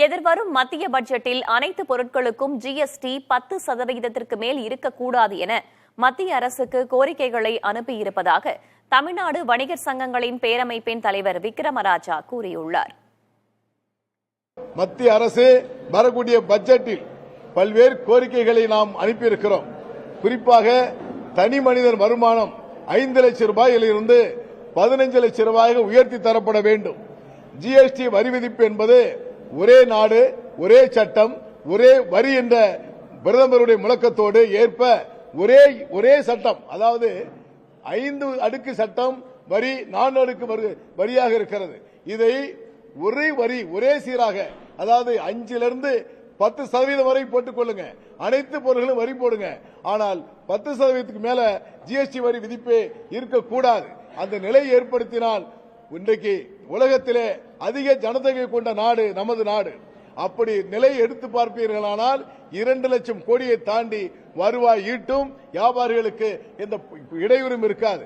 எதிர்வரும் மத்திய பட்ஜெட்டில் அனைத்து பொருட்களுக்கும் ஜிஎஸ்டி 10% மேல் இருக்கக்கூடாது என மத்திய அரசுக்கு கோரிக்கைகளை அனுப்பியிருப்பதாக தமிழ்நாடு வணிகர் சங்கங்களின் பேரமைப்பின் தலைவர் விக்ரமராஜா கூறியுள்ளார். மத்திய அரசு வரக்கூடிய பட்ஜெட்டில் பல்வேறு கோரிக்கைகளை நாம் அனுப்பியிருக்கிறோம். குறிப்பாக தனி மனிதர் வருமானம் 5 லட்சம் ரூபாயிலிருந்து 15 லட்சம் ரூபாயாக உயர்த்தி தரப்பட வேண்டும். ஜிஎஸ்டி வரி விதிப்பு என்பது ஒரே நாடு ஒரே சட்டம் ஒரே வரி என்ற பிரதமருடைய முழக்கத்தோடு ஏற்ப ஒரே சட்டம், அதாவது 5 அடுக்கு சட்டம் வரி 4 அடுக்கு வரியாக இருக்கிறது. இதை ஒரே வரி ஒரே சீராக, அதாவது 5லிருந்து 10% வரை போட்டுக் கொள்ளுங்க, அனைத்து பொருட்களும் வரி போடுங்க. ஆனால் 10% மேல ஜிஎஸ்டி வரி விதிப்பே இருக்கக்கூடாது. அந்த நிலை ஏற்படுத்தினால் இன்றைக்கு உலகத்திலே அதிக ஜனதொகை கொண்ட நாடு நமது நாடு. அப்படி நிலை எடுத்து பார்ப்பீர்களானால் 2 லட்சம் கோடியை தாண்டி வருவாய் ஈட்டும் வியாபாரிகளுக்கு எந்த இடையூறும் இருக்காது.